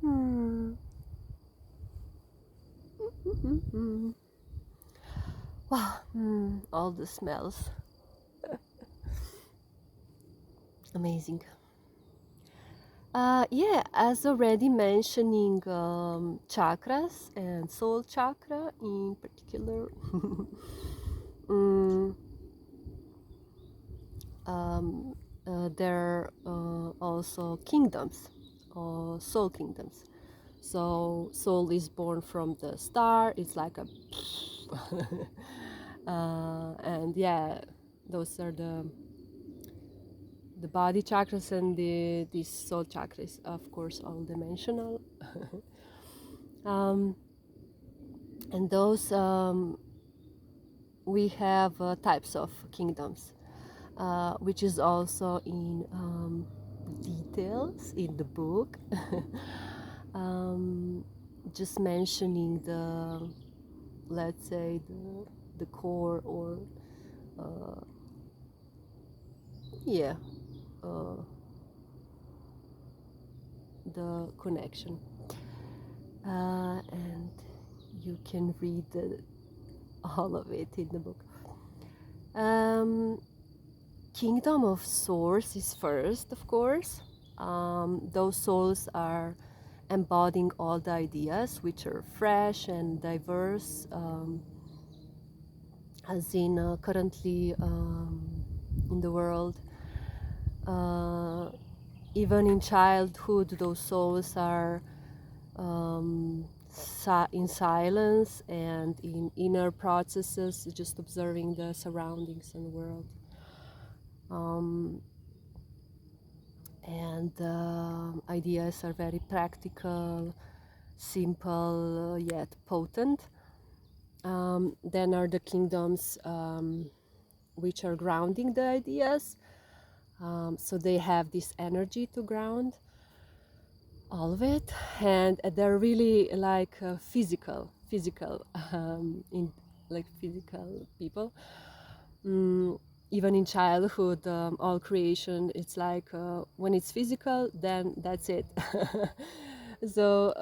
Hmm. Wow, all the smells. Amazing. Yeah, as already mentioning chakras and soul chakra in particular, mm, um, there are also kingdoms, or soul kingdoms. So soul is born from the star. It's like a, and yeah, those are the body chakras and the soul chakras, of course, all dimensional. um, and those we have types of kingdoms, which is also in details in the book. um, just mentioning the, let's say, the core, or uh, yeah, uh, the connection, and you can read all of it in the book. Kingdom of Source is first, of course. Those souls are embodying all the ideas which are fresh and diverse, as in currently in the world. Uh, Even in childhood, those souls are in silence and in inner processes, just observing the surroundings and the world. Um, and ideas are very practical, simple, yet potent. Then are the kingdoms which are grounding the ideas. So they have this energy to ground all of it, and they're really like physical, in like physical people. Even in childhood, all creation, it's like when it's physical, then that's it. So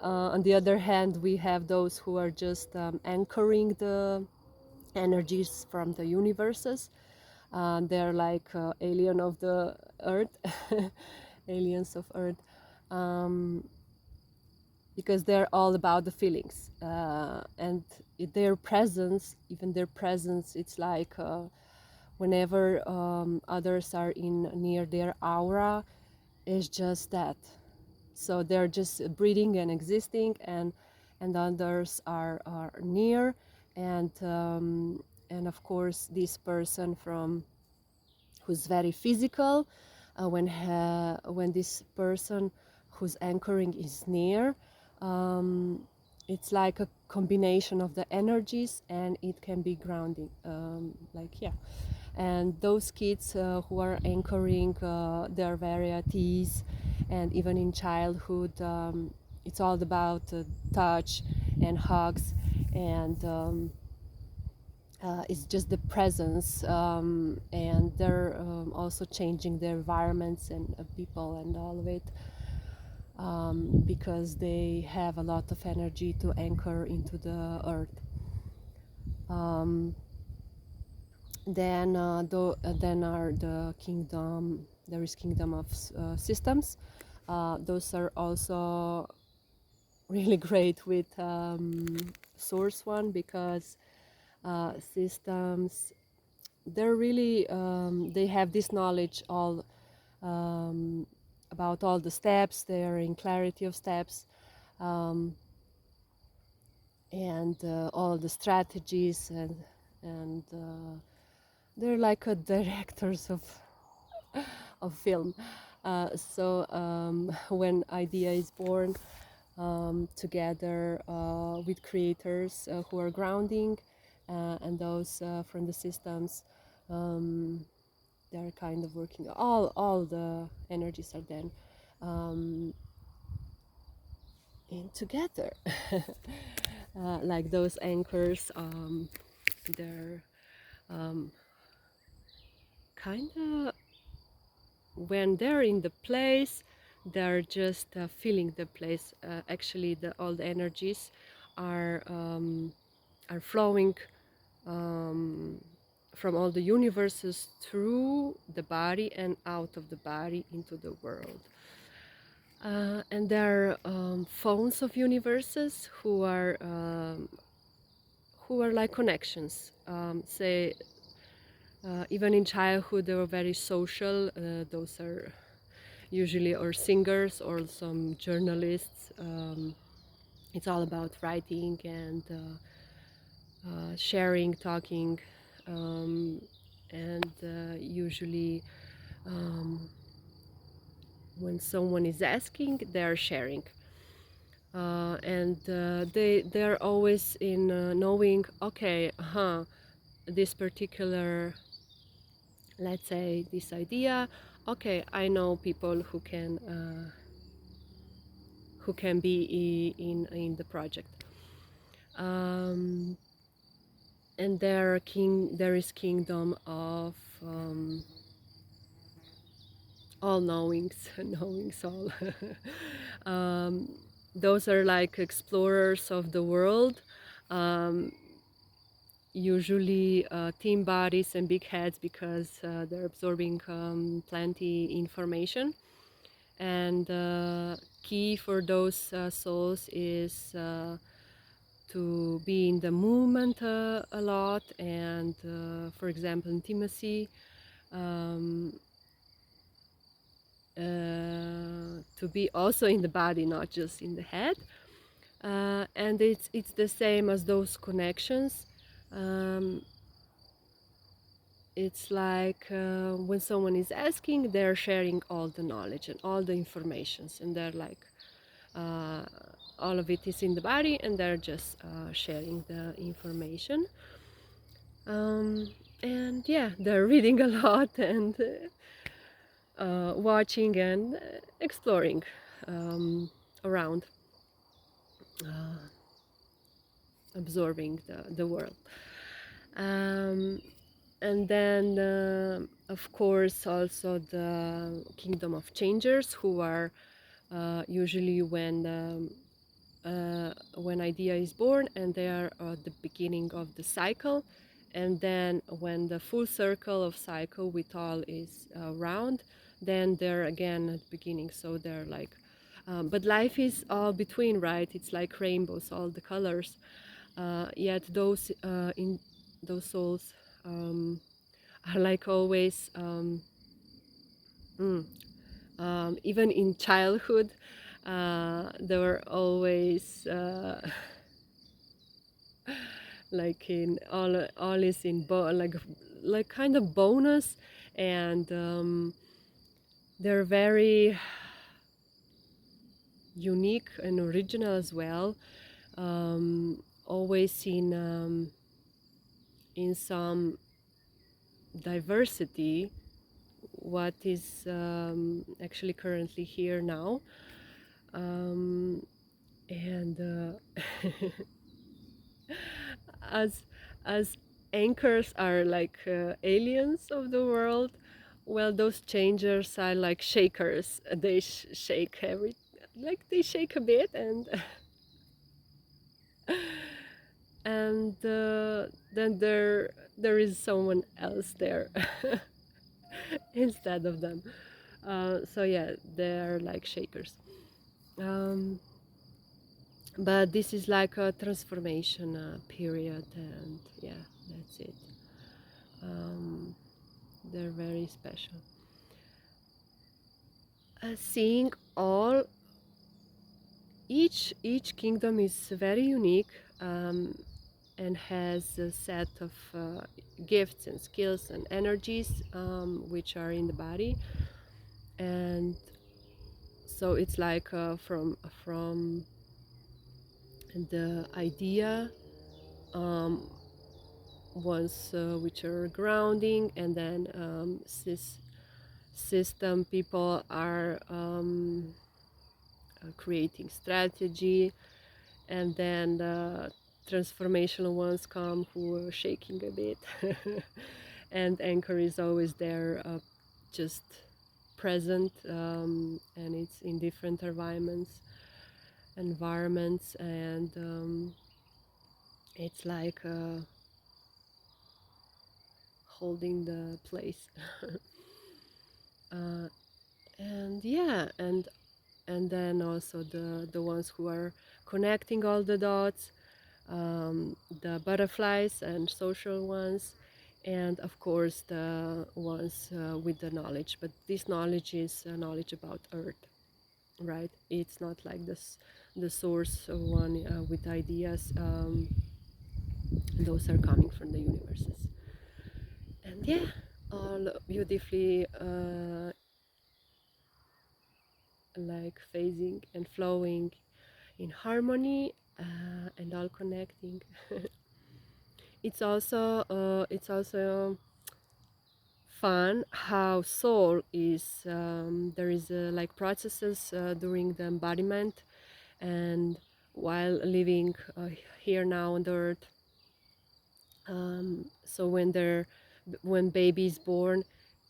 on the other hand, we have those who are just anchoring the energies from the universes. They're like alien of the earth, aliens of earth, um, because they're all about the feelings, and their presence, even their presence, it's like whenever others are in near their aura, it's just that. So they're just breathing and existing, and others are near, and of course this person from who's very physical, when this person who's anchoring is near, um, it's like a combination of the energies, and it can be grounding, like, yeah. And those kids who are anchoring, they're very at ease, and even in childhood, it's all about touch and hugs, and it's just the presence, and they're also changing their environments and people and all of it, because they have a lot of energy to anchor into the earth. Um, then are the kingdom. There is kingdom of systems. Those are also really great with source one, because systems, they're really they have this knowledge all um, about all the steps. They're in clarity of steps, um, and all the strategies, and they're like a directors of film. So when idea is born, together with creators who are grounding, and those from the systems, um, they're kind of working. All the energies are then in together, like those anchors. They're kind of, when they're in the place, they're just filling the place. Actually, all the energies are flowing um, from all the universes through the body and out of the body into the world. And there are phones of universes who are like connections. Say, even in childhood, they were very social. Those are usually or singers or some journalists. It's all about writing and sharing, talking, um, and usually um, when someone is asking, they're sharing. And they're always in knowing, okay, this particular, let's say, this idea, okay, I know people who can be in the project. Um, and there is kingdom of all knowings, knowings all. um, those are like explorers of the world. Um, Usually team bodies and big heads because they're absorbing plenty information. And key for those souls is to be in the movement a lot, and for example intimacy, um, to be also in the body, not just in the head. And it's the same as those connections. um, it's like when someone is asking, they're sharing all the knowledge and all the informations, and they're like uh, all of it is in the body, and they're just sharing the information. um, and yeah, they're reading a lot and watching and exploring around, uh, absorbing the world. um, and then of course also the kingdom of changers, who are usually when idea is born and they are at the beginning of the cycle, and then when the full circle of cycle with all is round, then they're again at the beginning. So they're like but life is all between, right? It's like rainbows, all the colors. Yet those souls are like always mm, even in childhood, they were always like in all is in like kind of bonus. And they're very unique and original as well. Always in some diversity, what is actually currently here now. And as as anchors are like aliens of the world, well, those changers are like shakers. They shake like they shake a bit, and and then there is someone else there instead of them. So yeah, they're like shakers. Um, but this is like a transformation period, and yeah, that's it. um, they're very special. Seeing all, each kingdom is very unique, and has a set of gifts and skills and energies, which are in the body. And so it's like from the idea, um, ones which are grounding, and then system people are creating strategy, and then the transformational ones come who are shaking a bit and anchor is always there, just present, and it's in different environments, and it's like holding the place. uh, and yeah, and then also the ones who are connecting all the dots, the butterflies and social ones, and of course the ones with the knowledge. But this knowledge is knowledge about Earth, right? It's not like this the source one with ideas. Those are coming from the universes, and yeah, all beautifully like phasing and flowing in harmony, and all connecting. It's also fun how soul is, there is like processes during the embodiment, and while living here now on the earth. So when baby is born,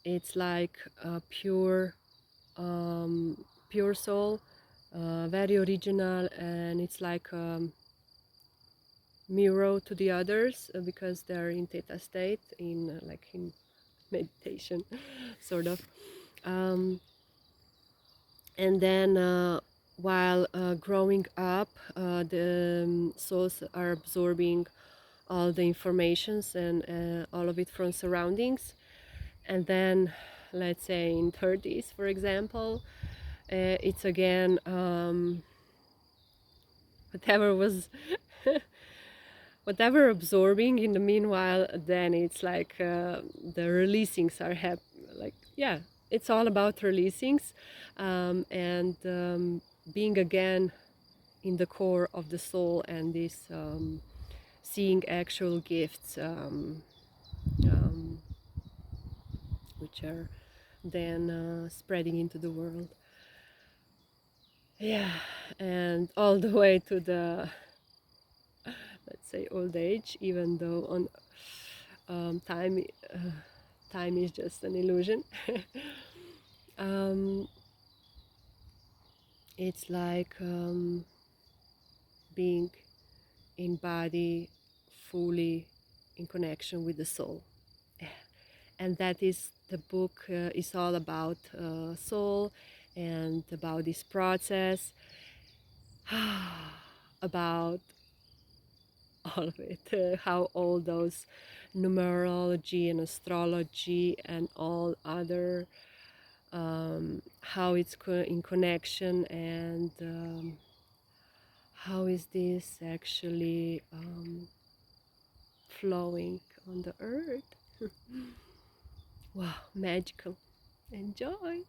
it's like a um, pure soul, very original, and it's like mirror to the others, because they're in theta state, in like in meditation, sort of. Um, and then while growing up, the souls are absorbing all the informations and all of it from surroundings. And then, let's say in 30s, for example, it's again whatever was whatever absorbing in the meanwhile, then it's like the releasings are like, yeah, it's all about releasings, and being again in the core of the soul, and this seeing actual gifts, um, which are then spreading into the world. Yeah, and all the way to the, let's say, old age, even though on time time is just an illusion. um, it's like being in body, fully in connection with the soul. And that is, the book is all about soul, and about this process, about all of it, how all those numerology and astrology and all other, how it's in connection, and how is this actually flowing on the earth. Wow, magical. Enjoy.